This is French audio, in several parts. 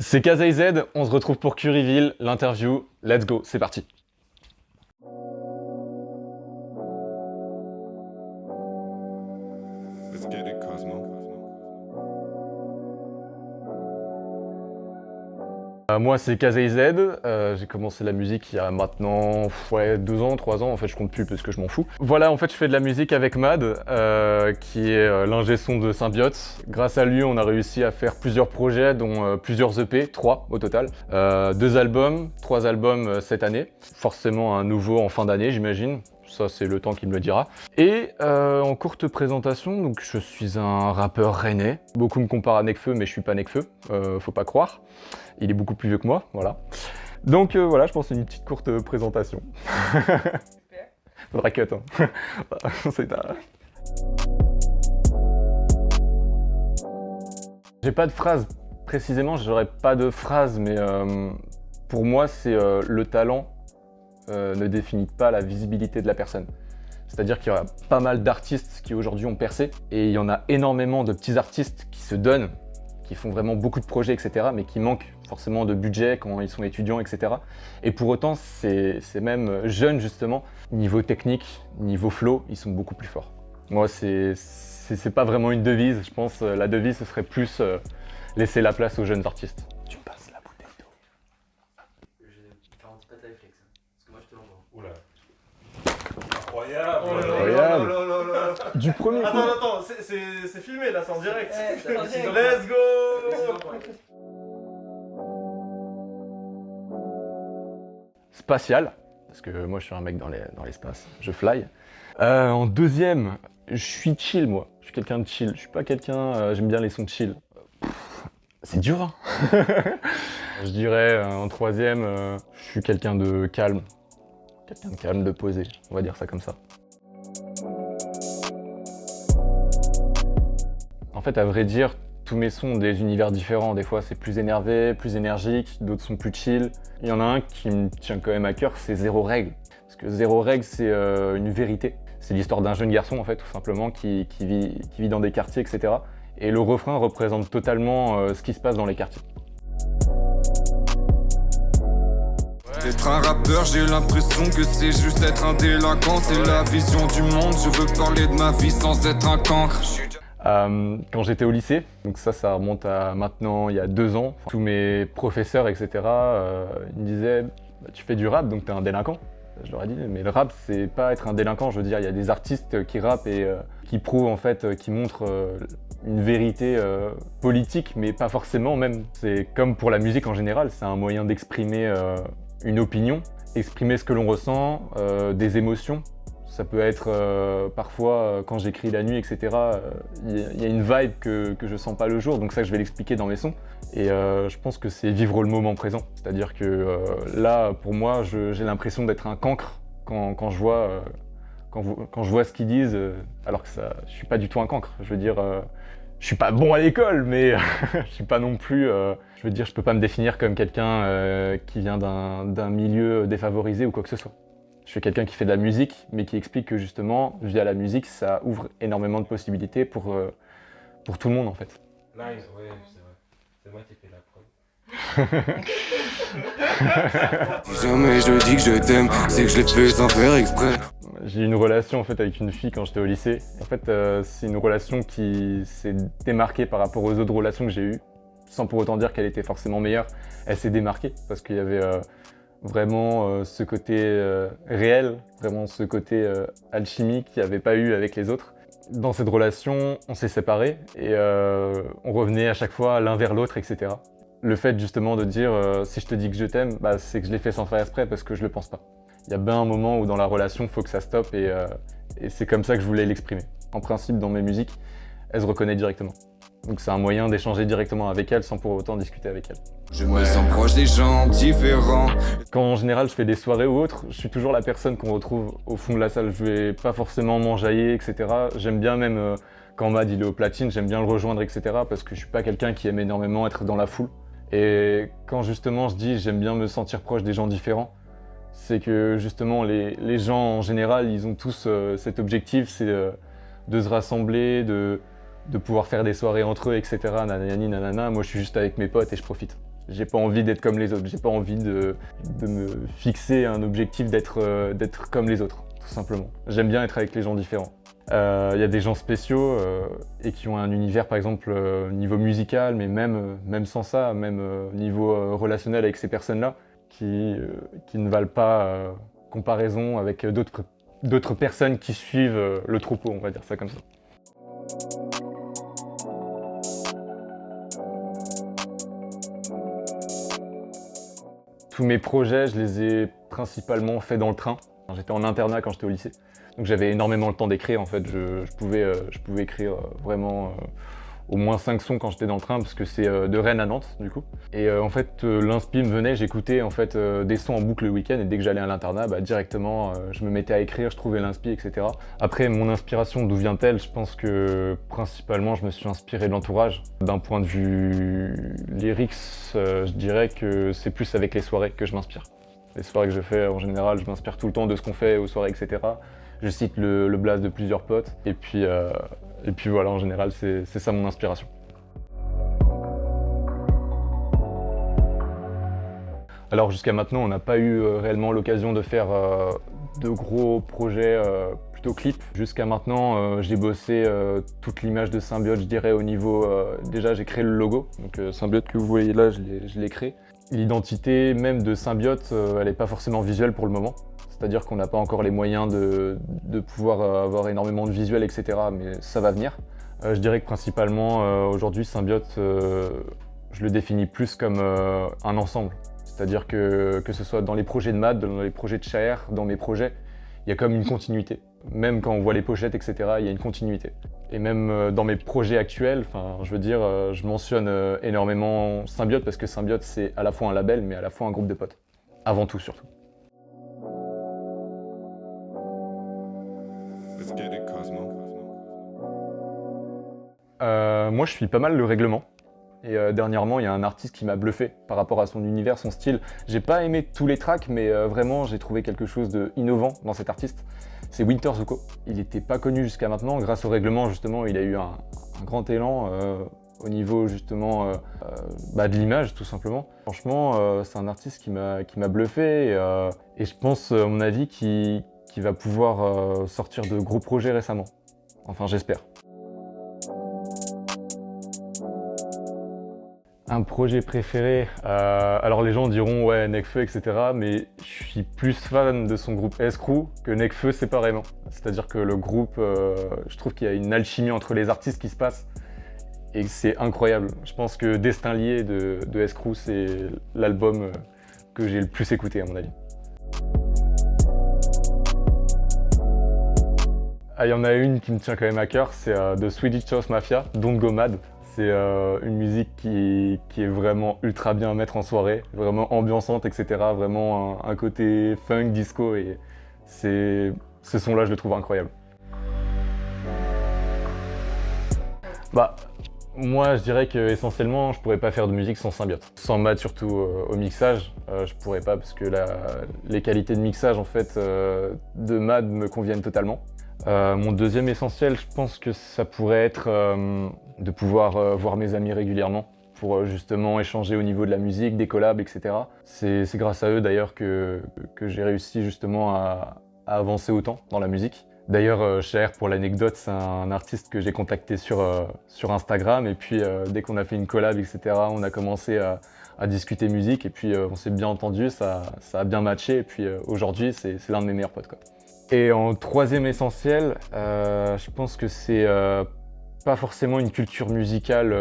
C'est KZZ, on se retrouve pour Curryville, l'interview. Let's go, c'est parti. Let's get it, Cosmo. Moi c'est KZZ, j'ai commencé la musique il y a maintenant 2 ans, 3 ans, en fait je compte plus parce que je m'en fous. Voilà, en fait je fais de la musique avec Mad, qui est l'ingé son de Symbiote. Grâce à lui on a réussi à faire plusieurs projets, dont plusieurs EP, 3 au total. 2 albums, 3 albums cette année. Forcément un nouveau en fin d'année j'imagine. Ça c'est le temps qui me le dira. Et en courte présentation, donc je suis un rappeur rennais. Beaucoup me comparent à Nekfeu, mais je suis pas Nekfeu, faut pas croire. Il est beaucoup plus vieux que moi, voilà. Donc voilà, je pense que c'est une petite courte présentation. Faudra cut, hein. C'est un... J'ai pas de phrase précisément, j'aurais pas de phrase, mais pour moi c'est le talent ne définit pas la visibilité de la personne. C'est-à-dire qu'il y a pas mal d'artistes qui aujourd'hui ont percé, et il y en a énormément de petits artistes qui se donnent, qui font vraiment beaucoup de projets, etc., mais qui manquent forcément de budget quand ils sont étudiants, etc. Et pour autant, ces mêmes jeunes, justement, niveau technique, niveau flow, ils sont beaucoup plus forts. Moi, c'est pas vraiment une devise, je pense la devise, ce serait plus laisser la place aux jeunes artistes. Tu me passes la bouteille d'eau. J'ai 40 pâtes à réflexe, parce que moi je te l'envoie. Oula. Incroyable. Oh là là. Incroyable. Oh là là là là. Du premier coup. Attends, c'est filmé là, c'est en direct. c'est en direct. Let's go. Spatial, parce que moi je suis un mec dans l'espace, je fly. En deuxième, je suis chill moi, je suis quelqu'un de chill, je suis pas quelqu'un, j'aime bien les sons chill. C'est dur hein. Je dirais en troisième, je suis quelqu'un de calme, de posé, on va dire ça comme ça. En fait, à vrai dire, tous mes sons ont des univers différents. Des fois, c'est plus énervé, plus énergique, d'autres sont plus chill. Il y en a un qui me tient quand même à cœur, c'est Zéro Règle. Parce que Zéro Règle, c'est une vérité. C'est l'histoire d'un jeune garçon, en fait, tout simplement, qui vit dans des quartiers, etc. Et le refrain représente totalement ce qui se passe dans les quartiers. Être un rappeur, j'ai l'impression que c'est juste être un délinquant. C'est la vision du monde, je veux parler de ma vie sans être un cancre. Quand j'étais au lycée, donc ça remonte à maintenant il y a 2 ans, tous mes professeurs, etc. Ils me disaient bah, tu fais du rap donc t'es un délinquant. Je leur ai dit mais le rap c'est pas être un délinquant, je veux dire il y a des artistes qui rappent et qui prouvent en fait, qui montrent une vérité politique mais pas forcément même. C'est comme pour la musique en général, c'est un moyen d'exprimer une opinion, exprimer ce que l'on ressent, des émotions. Ça peut être parfois quand j'écris la nuit, etc. Il y a une vibe que je sens pas le jour, donc ça je vais l'expliquer dans mes sons. Et je pense que c'est vivre le moment présent. C'est-à-dire que là, pour moi, j'ai l'impression d'être un cancre quand je vois ce qu'ils disent, alors que je suis pas du tout un cancre. Je veux dire, je suis pas bon à l'école, mais je suis pas non plus... je veux dire, je peux pas me définir comme quelqu'un qui vient d'un milieu défavorisé ou quoi que ce soit. Je suis quelqu'un qui fait de la musique, mais qui explique que justement, via la musique, ça ouvre énormément de possibilités pour tout le monde en fait. Nice, ouais, c'est vrai. C'est moi qui fais la prod. Si jamais je dis que je t'aime, c'est que je l'ai fait sans faire exprès. J'ai eu une relation en fait avec une fille quand j'étais au lycée. En fait, c'est une relation qui s'est démarquée par rapport aux autres relations que j'ai eues, sans pour autant dire qu'elle était forcément meilleure. Elle s'est démarquée parce qu'il y avait vraiment ce côté réel, vraiment ce côté alchimique qu'il n'y avait pas eu avec les autres. Dans cette relation, on s'est séparés et on revenait à chaque fois l'un vers l'autre, etc. Le fait justement de dire si je te dis que je t'aime, bah, c'est que je l'ai fait sans faire exprès parce que je le pense pas. Il y a bien un moment où dans la relation, il faut que ça stoppe et c'est comme ça que je voulais l'exprimer. En principe, dans mes musiques, elle se reconnaît directement. Donc c'est un moyen d'échanger directement avec elle sans pour autant discuter avec elle. Je me sens proche des gens différents. Quand en général je fais des soirées ou autres, je suis toujours la personne qu'on retrouve au fond de la salle. Je vais pas forcément m'enjailler, etc. J'aime bien même quand Mad il est au platine, j'aime bien le rejoindre, etc. Parce que je suis pas quelqu'un qui aime énormément être dans la foule. Et quand justement je dis j'aime bien me sentir proche des gens différents, c'est que justement les gens en général ils ont tous cet objectif, c'est de se rassembler, de pouvoir faire des soirées entre eux, etc. Nanani, nanana. Moi je suis juste avec mes potes et je profite. J'ai pas envie d'être comme les autres, j'ai pas envie de me fixer un objectif d'être comme les autres, tout simplement. J'aime bien être avec les gens différents. Il y a des gens spéciaux et qui ont un univers, par exemple, niveau musical, mais même sans ça, même niveau relationnel avec ces personnes-là, qui ne valent pas comparaison avec d'autres personnes qui suivent le troupeau, on va dire ça comme ça. Tous mes projets, je les ai principalement faits dans le train. J'étais en internat quand j'étais au lycée, donc j'avais énormément le temps d'écrire. En fait, je pouvais écrire vraiment au moins 5 sons quand j'étais dans le train, parce que c'est de Rennes à Nantes du coup. Et en fait, l'inspi me venait, j'écoutais en fait des sons en boucle le week-end, et dès que j'allais à l'internat, directement je me mettais à écrire, je trouvais l'inspi, etc. Après, mon inspiration, d'où vient-elle? Je pense que principalement, je me suis inspiré de l'entourage. D'un point de vue lyrics, je dirais que c'est plus avec les soirées que je m'inspire. Les soirées que je fais, en général, je m'inspire tout le temps de ce qu'on fait aux soirées, etc. Je cite le blast de plusieurs potes, et puis voilà, en général, c'est ça mon inspiration. Alors jusqu'à maintenant, on n'a pas eu réellement l'occasion de faire de gros projets plutôt clips. Jusqu'à maintenant, j'ai bossé toute l'image de Symbiote, je dirais au niveau... déjà, j'ai créé le logo, donc Symbiote que vous voyez là, je l'ai créé. L'identité même de Symbiote, elle n'est pas forcément visuelle pour le moment. C'est-à-dire qu'on n'a pas encore les moyens de pouvoir avoir énormément de visuels, etc. Mais ça va venir. Je dirais que principalement, aujourd'hui, Symbiote, je le définis plus comme un ensemble. C'est-à-dire que ce soit dans les projets de Mad, dans les projets de Chaer, dans mes projets, il y a comme une continuité. Même quand on voit les pochettes, etc., il y a une continuité. Et même dans mes projets actuels, je veux dire, je mentionne énormément Symbiote, parce que Symbiote, c'est à la fois un label, mais à la fois un groupe de potes. Avant tout, surtout. Moi, je suis pas mal le règlement. Et dernièrement, il y a un artiste qui m'a bluffé par rapport à son univers, son style. J'ai pas aimé tous les tracks, mais vraiment, j'ai trouvé quelque chose d'innovant dans cet artiste. C'est Winter Zuko. Il n'était pas connu jusqu'à maintenant. Grâce au règlement, justement, il a eu un grand élan au niveau, justement, de l'image, tout simplement. Franchement, c'est un artiste qui m'a bluffé. Et je pense, à mon avis, qu'il va pouvoir sortir de gros projets récemment. Enfin, j'espère. Un projet préféré, alors les gens diront ouais Nekfeu, etc. Mais je suis plus fan de son groupe S-Crew que Nekfeu séparément. C'est-à-dire que le groupe, je trouve qu'il y a une alchimie entre les artistes qui se passe et c'est incroyable. Je pense que Destin lié de S-Crew, c'est l'album que j'ai le plus écouté à mon avis. Ah, il y en a une qui me tient quand même à cœur, c'est de Swedish House Mafia, Don't Go Mad. C'est une musique qui est vraiment ultra bien à mettre en soirée, vraiment ambiançante, etc. Vraiment un côté funk, disco, et ce son-là, je le trouve incroyable. Moi, je dirais qu'essentiellement, je pourrais pas faire de musique sans Symbiote. Sans Mad, surtout au mixage, je pourrais pas, parce que les qualités de mixage, en fait, de Mad me conviennent totalement. Mon deuxième essentiel, je pense que ça pourrait être de pouvoir voir mes amis régulièrement pour justement échanger au niveau de la musique, des collabs, etc. C'est grâce à eux d'ailleurs que j'ai réussi justement à avancer autant dans la musique. D'ailleurs, Chaer, pour l'anecdote, c'est un artiste que j'ai contacté sur Instagram, et puis dès qu'on a fait une collab, etc., on a commencé à discuter musique, et puis on s'est bien entendu, ça a bien matché, et puis aujourd'hui, c'est l'un de mes meilleurs potes, quoi. Et en troisième essentiel, je pense que c'est pas forcément une culture musicale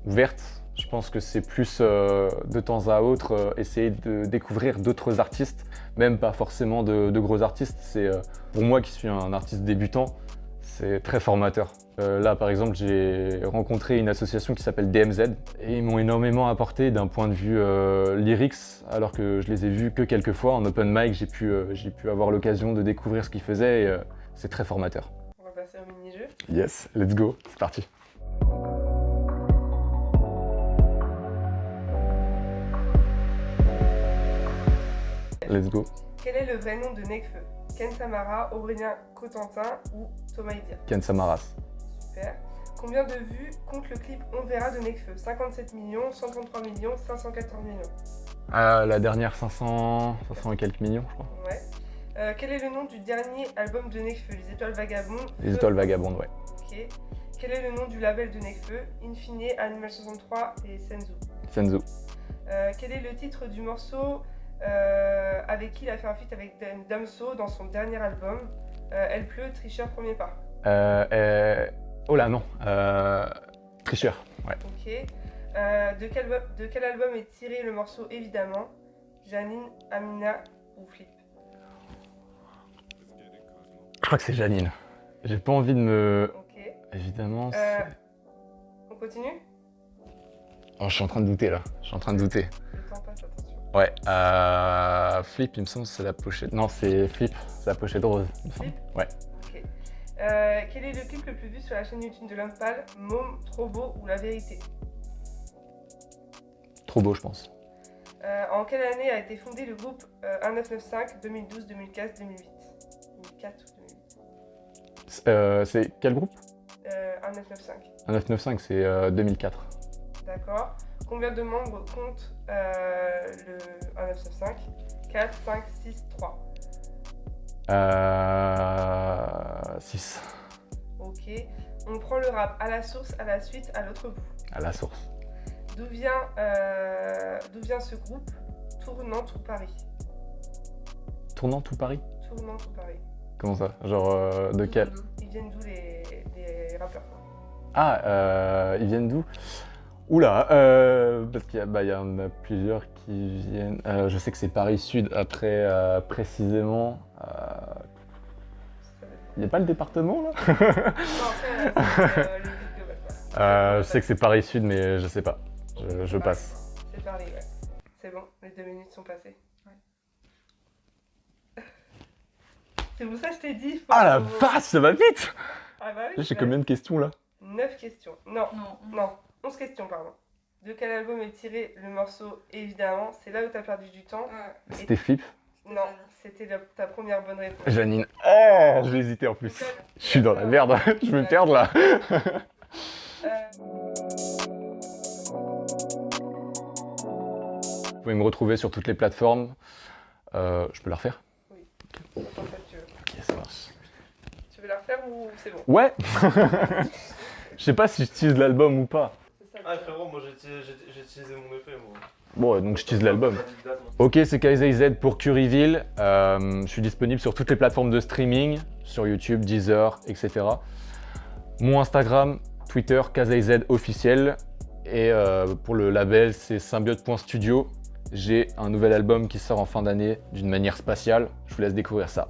ouverte. Je pense que c'est plus de temps à autre essayer de découvrir d'autres artistes, même pas forcément de gros artistes. C'est pour moi qui suis un artiste débutant, c'est très formateur. Là par exemple, j'ai rencontré une association qui s'appelle DMZ et ils m'ont énormément apporté d'un point de vue lyrics, alors que je les ai vus que quelques fois. En open mic, j'ai pu avoir l'occasion de découvrir ce qu'ils faisaient et c'est très formateur. On va passer au mini-jeu. Yes, let's go, c'est parti. Let's go. Quel est le vrai nom de Nekfeu? Ken Samara, Aurélien Cotentin ou Thomas Idia? Ken Samaras. Super. Combien de vues compte le clip On verra de Nekfeu? 57 millions, 133 millions, 514 millions. La dernière, 500 et quelques millions, je crois. Ouais. Quel est le nom du dernier album de Nekfeu? Les Étoiles Vagabondes. Les Étoiles Vagabondes, ouais. Ok. Quel est le nom du label de Nekfeu? Infine, Animal 63 et Senzu. Senzu. Quel est le titre du morceau avec qui il a fait un feat avec Damso dans son dernier album? Elle pleut, Tricheur, premier pas. Oh là, non. Tricheur, ouais. Ok. De quel album est tiré le morceau Évidemment? Janine, Amina ou Flip? Je crois que c'est Janine. J'ai pas envie de me... Ok. Évidemment, On continue? Oh, je suis en train de douter, là. Je suis en train de douter. Le temps passe, attention. Ouais, Flip, il me semble, c'est la pochette... Non, c'est Flip, c'est la pochette rose, il me semble. Flip? Ouais. Ok. Quel est le clip le plus vu sur la chaîne YouTube de L'Homme Pâle? Môme, Trop beau ou La Vérité? Trop beau, je pense. En quelle année a été fondé le groupe 1995, 2012, 2015, 2008? 2004 ou 2008? C'est quel groupe? 1995. 1995, c'est 2004. D'accord. Combien de membres compte le 1995? 4, 5, 6, 3. 6. Ok. On prend le rap à la source, à la suite, à l'autre bout. À la source. D'où vient ce groupe? Tour, Nantes ou Paris? Tournant tout Paris? Tour, Nantes ou Paris? Comment ça? Genre, de quel? Ils viennent d'où les rappeurs quoi? Ah, ils viennent d'où? Oula, parce qu'il y en a plusieurs qui viennent... je sais que c'est Paris Sud, après, précisément... Il n'y a pas le département, là? Non, après, le but global, quoi. Je sais que c'est Paris Sud, mais je sais pas. Je passe. C'est Paris, ouais. C'est bon, les 2 minutes sont passées. C'est pour ça que je t'ai dit. Ah la vache, ça va vite! Ah bah oui. J'ai combien de questions, là? 9 questions. Non, Non. non, 11 questions, pardon. De quel album est tiré le morceau Évidemment? C'est là où t'as perdu du temps. C'était Flip? Non, c'était ta première bonne réponse. Janine. Oh, j'ai hésité en plus. Je suis dans la merde, je vais me perdre là. Vous pouvez me retrouver sur toutes les plateformes. Je peux la refaire? Quand tu veux. Ok, ça marche. Tu veux la refaire ou c'est bon? Ouais. Je sais pas si je tease l'album ou pas. C'est ça. Ah frérot, moi j'ai utilisé mon EP moi. Bon, donc je tease l'album. Ok, c'est KZZ pour Curryville. Je suis disponible sur toutes les plateformes de streaming, sur YouTube, Deezer, etc. Mon Instagram, Twitter, KZZ officiel. Et pour le label, c'est symbiote.studio. J'ai un nouvel album qui sort en fin d'année d'une manière spatiale. Je vous laisse découvrir ça.